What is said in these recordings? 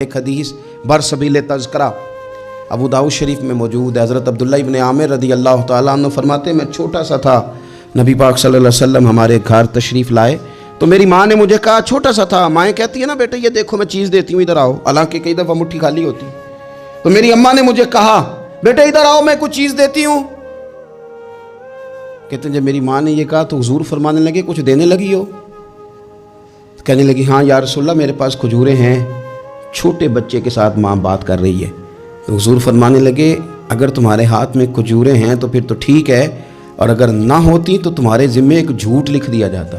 ایک حدیث برسبیل تذکرہ ابو داؤد شریف میں موجود ہے۔ حضرت عبداللہ ابن عامر رضی اللہ تعالیٰ عنہ فرماتے ہیں میں چھوٹا سا تھا، نبی پاک صلی اللہ علیہ وسلم ہمارے گھر تشریف لائے تو میری ماں نے مجھے کہا، چھوٹا سا تھا، مائیں کہتی ہیں نا بیٹے یہ دیکھو میں چیز دیتی ہوں ادھر آؤ، حالانکہ کئی دفعہ مٹھی خالی ہوتی، تو میری اماں نے مجھے کہا بیٹے ادھر آؤ میں کچھ چیز دیتی ہوں۔ کہتے ہیں جب میری ماں نے یہ کہا تو حضور فرمانے لگے کچھ دینے لگی ہو؟ کہنے لگی ہاں یا رسول اللہ میرے پاس کھجوریں ہیں۔ چھوٹے بچے کے ساتھ ماں بات کر رہی ہے تو حضور فرمانے لگے اگر تمہارے ہاتھ میں کھجوریں ہیں تو پھر تو ٹھیک ہے، اور اگر نہ ہوتی تو تمہارے ذمے ایک جھوٹ لکھ دیا جاتا۔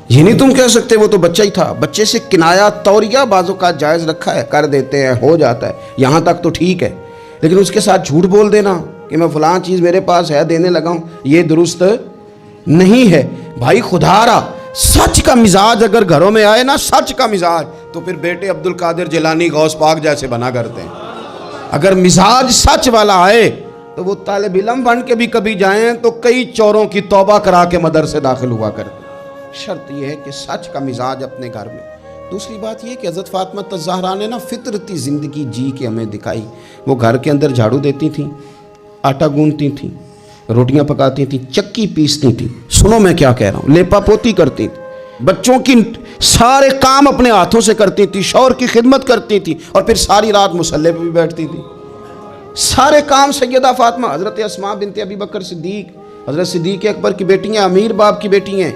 یہ نہیں تم کہہ سکتے وہ تو بچہ ہی تھا، بچے سے کنایا توریہ بعض اوقات جائز رکھا ہے، کر دیتے ہیں، ہو جاتا ہے، یہاں تک تو ٹھیک ہے، لیکن اس کے ساتھ جھوٹ بول دینا کہ میں فلاں چیز میرے پاس ہے دینے لگا ہوں، یہ درست نہیں ہے۔ بھائی خدا را سچ کا مزاج اگر گھروں میں آئے نا، سچ کا مزاج، تو پھر بیٹے عبد القادر جیلانی غوث پاک جیسے بنا کرتے ہیں۔ اگر مزاج سچ والا آئے تو وہ طالب علم بن کے بھی کبھی جائیں تو کئی چوروں کی توبہ کرا کے مدرسے داخل ہوا کرتے۔ شرط یہ ہے کہ سچ کا مزاج اپنے گھر میں۔ دوسری بات یہ کہ حضرت فاطمہ الزہرا نے نا فطرتی زندگی جی کے ہمیں دکھائی۔ وہ گھر کے اندر جھاڑو دیتی تھیں، آٹا گوندتی تھیں، روٹیاں پکاتی تھیں، چکی پیستی تھیں، سنو میں کیا کہہ رہا ہوں، لیپا پوتی کرتی تھیں، بچوں کی سارے کام اپنے ہاتھوں سے کرتی تھی، شوہر کی خدمت کرتی تھی، اور پھر ساری رات مصلی پہ بھی بیٹھتی تھی۔ سارے کام سیدہ فاطمہ، حضرت اسماء بنت ابی بکر صدیق، حضرت صدیق اکبر کی بیٹی ہیں، امیر باپ کی بیٹی ہیں،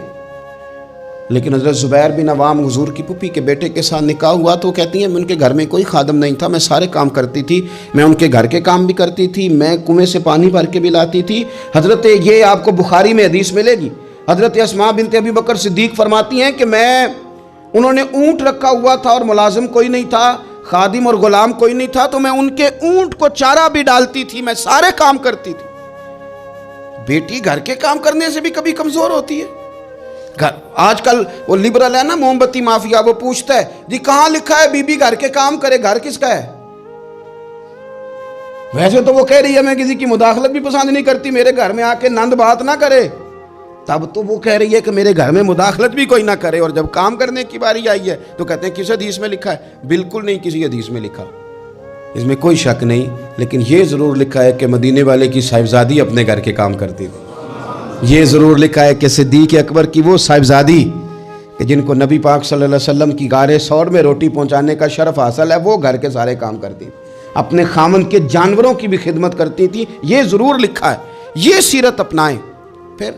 لیکن حضرت زبیر بن عوام حضور کی پھوپھی کے بیٹے کے ساتھ نکاح ہوا تو کہتی ہیں ان کے گھر میں کوئی خادم نہیں تھا، میں سارے کام کرتی تھی، میں ان کے گھر کے کام بھی کرتی تھی، میں کنویں سے پانی بھر کے بھی لاتی تھی۔ حضرت یہ آپ کو بخاری میں حدیث ملے گی، حضرت اسماء بنت ابی بکر صدیق فرماتی ہیں کہ انہوں نے اونٹ رکھا ہوا تھا اور ملازم کوئی نہیں تھا، خادم اور غلام کوئی نہیں تھا، تو میں ان کے اونٹ کو چارہ بھی ڈالتی تھی، میں سارے کام کرتی تھی۔ بیٹی گھر کے کام کرنے سے بھی کبھی کمزور ہوتی ہے۔ آج کل وہ لبرل ہے نا، موم بتی مافیا، وہ پوچھتا ہے جی کہاں لکھا ہے بی بی گھر کے کام کرے، گھر کس کا ہے؟ ویسے تو وہ کہہ رہی ہے میں کسی کی مداخلت بھی پسند نہیں کرتی، میرے گھر میں آ کے نند بات نہ کرے، تب تو وہ کہہ رہی ہے کہ میرے گھر میں مداخلت بھی کوئی نہ کرے، اور جب کام کرنے کی باری آئی ہے تو کہتے ہیں کس حدیث میں لکھا ہے؟ بالکل نہیں کسی حدیث میں لکھا، اس میں کوئی شک نہیں، لیکن یہ ضرور لکھا ہے کہ مدینے والے کی صاحبزادی اپنے گھر کے کام کرتی تھی۔ یہ ضرور لکھا ہے کہ صدیق اکبر کی وہ صاحبزادی کہ جن کو نبی پاک صلی اللہ علیہ وسلم کی غار ثور میں روٹی پہنچانے کا شرف حاصل ہے، وہ گھر کے سارے کام کرتی، اپنے خامن کے جانوروں کی بھی خدمت کرتی تھی، یہ ضرور لکھا ہے، یہ سیرت اپنائیں۔ پھر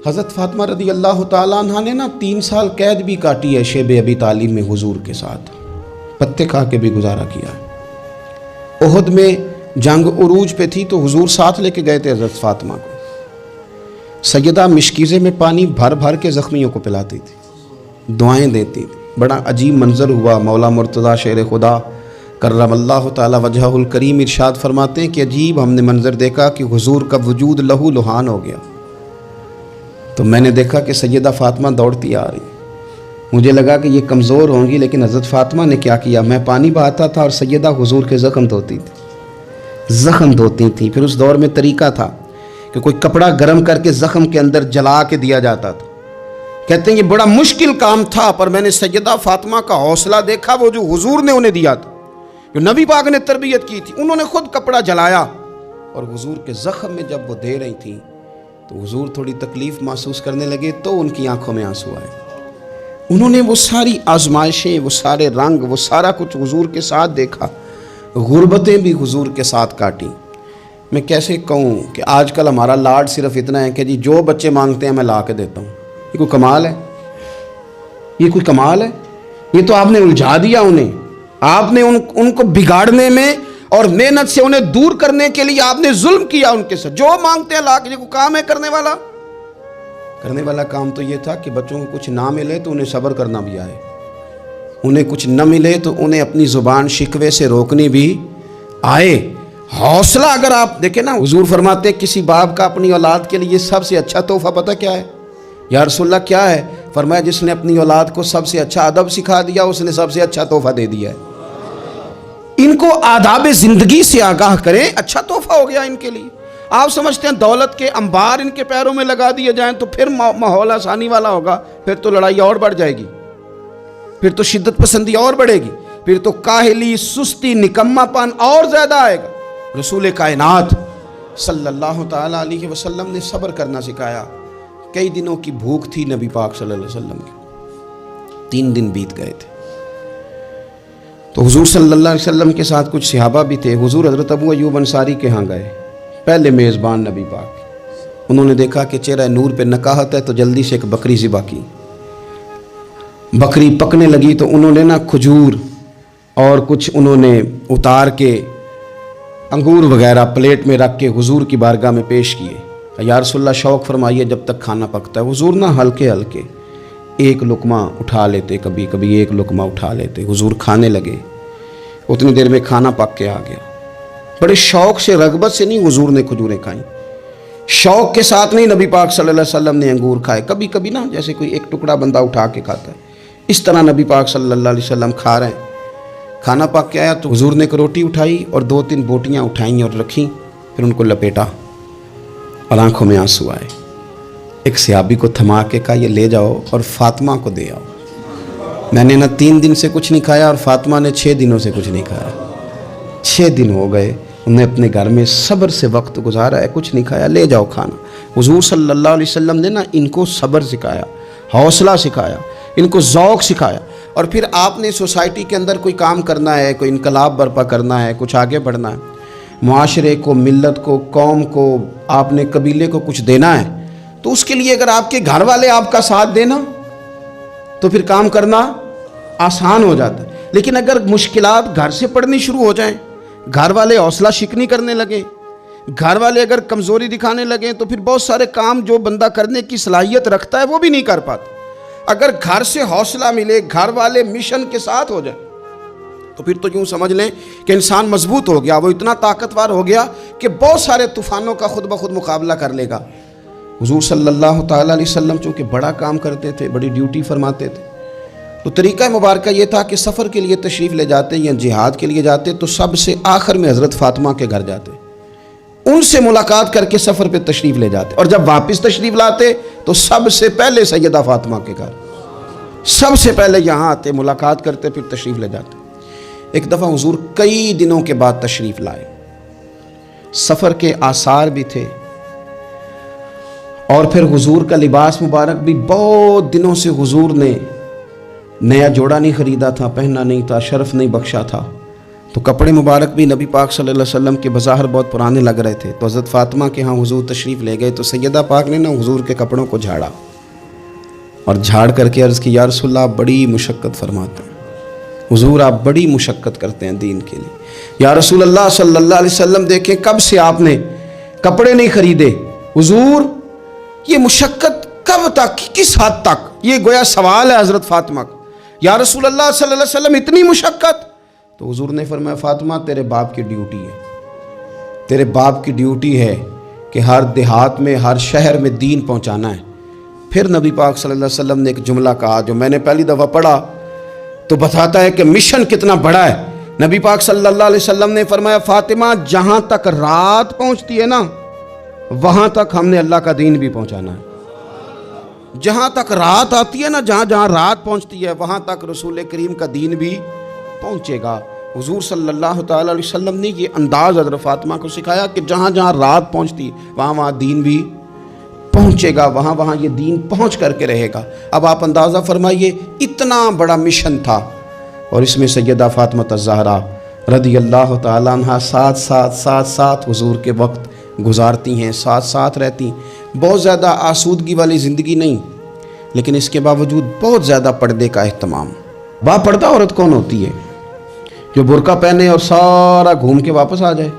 حضرت فاطمہ رضی اللہ تعالیٰ عنہ نے نا 3 سال قید بھی کاٹی ہے شیب ابی طالب میں حضور کے ساتھ، پتے کھا کے بھی گزارا کیا۔ احد میں جنگ عروج پہ تھی تو حضور ساتھ لے کے گئے تھے حضرت فاطمہ کو، سیدہ مشکیزے میں پانی بھر بھر کے زخمیوں کو پلاتی تھی، دعائیں دیتی تھی۔ بڑا عجیب منظر ہوا، مولا مرتضیٰ شیر خدا کرم اللہ تعالی وجہہ الکریم ارشاد فرماتے ہیں کہ عجیب ہم نے منظر دیکھا کہ حضور کا وجود لہو لہان ہو گیا، تو میں نے دیکھا کہ سیدہ فاطمہ دوڑتی آ رہی، مجھے لگا کہ یہ کمزور ہوں گی، لیکن حضرت فاطمہ نے کیا کیا، میں پانی بہاتا تھا اور سیدہ حضور کے زخم دھوتی تھی۔ پھر اس دور میں طریقہ تھا کہ کوئی کپڑا گرم کر کے زخم کے اندر جلا کے دیا جاتا تھا، کہتے ہیں یہ بڑا مشکل کام تھا، پر میں نے سیدہ فاطمہ کا حوصلہ دیکھا، وہ جو حضور نے انہیں دیا تھا، جو نبی پاک نے تربیت کی تھی، انہوں نے خود کپڑا جلایا، اور حضور کے زخم میں جب وہ دے رہی تھیں تو حضور تھوڑی تکلیف محسوس کرنے لگے تو ان کی آنکھوں میں آنسو آئے۔ انہوں نے وہ ساری آزمائشیں، وہ سارے رنگ، وہ سارا کچھ حضور کے ساتھ دیکھا، غربتیں بھی حضور کے ساتھ کاٹی۔ میں کیسے کہوں کہ آج کل ہمارا لاڈ صرف اتنا ہے کہ جی جو بچے مانگتے ہیں میں لا کے دیتا ہوں، یہ کوئی کمال ہے؟ یہ کوئی کمال ہے؟ یہ تو آپ نے الجھا دیا انہیں، آپ نے ان کو بگاڑنے میں اور محنت سے انہیں دور کرنے کے لیے آپ نے ظلم کیا ان کے ساتھ، جو مانگتے ہیں لا کے، یہ کوئی کام ہے کرنے والا کام تو یہ تھا کہ بچوں کو کچھ نہ ملے تو انہیں صبر کرنا بھی آئے، انہیں کچھ نہ ملے تو انہیں اپنی زبان شکوے سے روکنی بھی آئے۔ حوصلہ اگر آپ دیکھیں نا، حضور فرماتے ہیں کسی باپ کا اپنی اولاد کے لیے سب سے اچھا تحفہ پتہ کیا ہے؟ یا رسول اللہ کیا ہے؟ فرمایا جس نے اپنی اولاد کو سب سے اچھا ادب سکھا دیا اس نے سب سے اچھا تحفہ دے دیا ہے۔ ان کو آداب زندگی سے آگاہ کریں، اچھا تحفہ ہو گیا ان کے لیے۔ آپ سمجھتے ہیں دولت کے انبار ان کے پیروں میں لگا دیے جائیں تو پھر ماحول آسانی والا ہوگا، پھر تو لڑائی اور بڑھ جائے گی، پھر تو شدت پسندی اور بڑھے گی۔ پھر تو کاہلی، سستی، نکما پن اور زیادہ آئے گا۔ رسول کائنات صلی اللہ تعالیٰ علیہ وسلم نے صبر کرنا سکھایا۔ کئی دنوں کی بھوک تھی نبی پاک صلی اللہ علیہ وسلم کی، 3 دن بیت گئے تھے۔ تو حضور صلی اللہ علیہ وسلم کے ساتھ کچھ صحابہ بھی تھے۔ حضور حضرت ابو ایوب انصاری کے ہاں گئے، پہلے میزبان نبی پاک۔ انہوں نے دیکھا کہ چہرہ نور پہ نکاہت ہے تو جلدی سے ایک بکری ذبح کی۔ بکری پکنے لگی تو انہوں نے کھجور اور کچھ انہوں نے اتار کے انگور وغیرہ پلیٹ میں رکھ کے حضور کی بارگاہ میں پیش کیے۔ یا رسول اللہ شوق فرمائیے جب تک کھانا پکتا ہے۔ حضور ہلکے ہلکے ایک لقمہ اٹھا لیتے، کبھی کبھی ایک لقمہ اٹھا لیتے۔ حضور کھانے لگے، اتنی دیر میں کھانا پک کے آ گیا۔ بڑے شوق سے، رغبت سے نہیں حضور نے کھجوریں کھائیں، شوق کے ساتھ نہیں نبی پاک صلی اللہ علیہ وسلم نے انگور کھائے۔ کبھی کبھی جیسے کوئی ایک ٹکڑا بندہ اٹھا کے کھاتا ہے، اس طرح نبی پاک صلی اللہ علیہ وسلم کھا رہے ہیں۔ کھانا پک کے آیا تو حضور نے ایک روٹی اٹھائی اور 2-3 بوٹیاں اٹھائیں اور رکھیں، پھر ان کو لپیٹا اور آنکھوں میں آنسو آئے۔ ایک صحابی کو تھما کے کہا یہ لے جاؤ اور فاطمہ کو دے آؤ۔ میں نے 3 دن سے کچھ نہیں کھایا اور فاطمہ نے 6 دنوں سے کچھ نہیں کھایا۔ 6 دن ہو گئے، انہوں نے اپنے گھر میں صبر سے وقت گزارا ہے، کچھ نہیں کھایا، لے جاؤ کھانا۔ حضور صلی اللہ علیہ وسلم نے ان کو صبر سکھایا، حوصلہ سکھایا، ان کو ذوق سکھایا۔ اور پھر آپ نے سوسائٹی کے اندر کوئی کام کرنا ہے، کوئی انقلاب برپا کرنا ہے، کچھ آگے بڑھنا ہے، معاشرے کو، ملت کو، قوم کو، آپ نے قبیلے کو کچھ دینا ہے، تو اس کے لیے اگر آپ کے گھر والے آپ کا ساتھ دینا تو پھر کام کرنا آسان ہو جاتا ہے۔ لیکن اگر مشکلات گھر سے پڑنی شروع ہو جائیں، گھر والے حوصلہ شکنی کرنے لگے، گھر والے اگر کمزوری دکھانے لگیں، تو پھر بہت سارے کام جو بندہ کرنے کی صلاحیت رکھتا ہے وہ بھی نہیں کر پاتا۔ اگر گھر سے حوصلہ ملے، گھر والے مشن کے ساتھ ہو جائے، تو پھر تو یوں سمجھ لیں کہ انسان مضبوط ہو گیا، وہ اتنا طاقتور ہو گیا کہ بہت سارے طوفانوں کا خود بخود مقابلہ کر لے گا۔ حضور صلی اللہ تعالیٰ علیہ وسلم چونکہ بڑا کام کرتے تھے، بڑی ڈیوٹی فرماتے تھے، تو طریقہ مبارکہ یہ تھا کہ سفر کے لیے تشریف لے جاتے یا جہاد کے لیے جاتے تو سب سے آخر میں حضرت فاطمہ کے گھر جاتے، ان سے ملاقات کر کے سفر پہ تشریف لے جاتے، اور جب واپس تشریف لاتے تو سب سے پہلے سیدہ فاطمہ کے گھر، سب سے پہلے یہاں آتے، ملاقات کرتے، پھر تشریف لے جاتے۔ ایک دفعہ حضور کئی دنوں کے بعد تشریف لائے، سفر کے آثار بھی تھے، اور پھر حضور کا لباس مبارک بھی بہت دنوں سے حضور نے نیا جوڑا نہیں خریدا تھا، پہننا نہیں تھا، شرف نہیں بخشا تھا، تو کپڑے مبارک بھی نبی پاک صلی اللہ علیہ وسلم کے بظاہر بہت پرانے لگ رہے تھے۔ تو حضرت فاطمہ کے ہاں حضور تشریف لے گئے تو سیدہ پاک نے حضور کے کپڑوں کو جھاڑا اور جھاڑ کر کے عرض کی یا رسول اللہ آپ بڑی مشقت فرماتے ہیں، حضور آپ بڑی مشقت کرتے ہیں دین کے لیے۔ یا رسول اللہ صلی اللہ علیہ وسلم دیکھیں کب سے آپ نے کپڑے نہیں خریدے، حضور یہ مشقت کب تک، کس حد تک؟ یہ گویا سوال ہے حضرت فاطمہ کا۔ یا رسول اللہ صلی اللہ علیہ وسلم اتنی مشقت؟ تو حضور نے فرمایا فاطمہ تیرے باپ کی ڈیوٹی ہے، تیرے باپ کی ڈیوٹی ہے کہ ہر دیہات میں، ہر شہر میں دین پہنچانا ہے۔ پھر نبی پاک صلی اللہ علیہ وسلم نے ایک جملہ کہا جو میں نے پہلی دفعہ پڑھا تو بتاتا ہے کہ مشن کتنا بڑا ہے۔ نبی پاک صلی اللہ علیہ وسلم نے فرمایا فاطمہ جہاں تک رات پہنچتی ہے وہاں تک ہم نے اللہ کا دین بھی پہنچانا ہے۔ جہاں تک رات آتی ہے جہاں جہاں رات پہنچتی ہے وہاں تک رسول کریم کا دین بھی پہنچے گا۔ حضور صلی اللہ تعالیٰ علیہ وسلم نے یہ انداز حضرت فاطمہ کو سکھایا کہ جہاں جہاں رات پہنچتی ہے وہاں وہاں دین بھی پہنچے گا، وہاں وہاں یہ دین پہنچ کر کے رہے گا۔ اب آپ اندازہ فرمائیے اتنا بڑا مشن تھا، اور اس میں سیدہ فاطمہ الزہرا رضی اللہ تعالیٰ عنہ ساتھ حضور کے وقت گزارتی ہیں، ساتھ رہتی ہیں۔ بہت زیادہ آسودگی والی زندگی نہیں، لیکن اس کے باوجود بہت زیادہ پردے کا اہتمام۔ با پردہ عورت کون ہوتی ہے؟ جو برقع پہنے اور سارا گھوم کے واپس آ جائے۔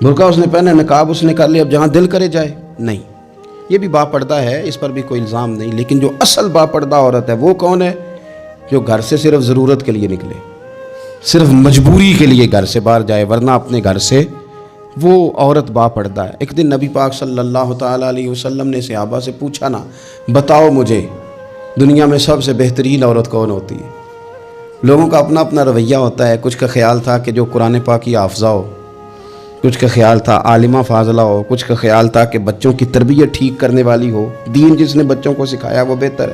برقع اس نے پہنے، نقاب اس نے کر لیا، اب جہاں دل کرے جائے، نہیں۔ یہ بھی با پردہ ہے، اس پر بھی کوئی الزام نہیں، لیکن جو اصل با پردہ عورت ہے وہ کون ہے؟ جو گھر سے صرف ضرورت کے لیے نکلے، صرف مجبوری کے لیے گھر سے باہر جائے، ورنہ اپنے گھر سے، وہ عورت با پردہ ہے۔ ایک دن نبی پاک صلی اللہ تعالیٰ علیہ وسلم نے صحابہ سے پوچھا بتاؤ مجھے دنیا میں سب سے بہترین عورت کون ہوتی ہے؟ لوگوں کا اپنا اپنا رویہ ہوتا ہے، کچھ کا خیال تھا کہ جو قرآن پاک کی حافظہ ہو، کچھ کا خیال تھا عالمہ فاضلہ ہو، کچھ کا خیال تھا کہ بچوں کی تربیت ٹھیک کرنے والی ہو، دین جس نے بچوں کو سکھایا وہ بہتر ہے۔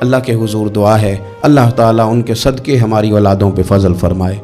اللہ کے حضور دعا ہے اللہ تعالیٰ ان کے صدقے ہماری اولادوں پہ فضل فرمائے۔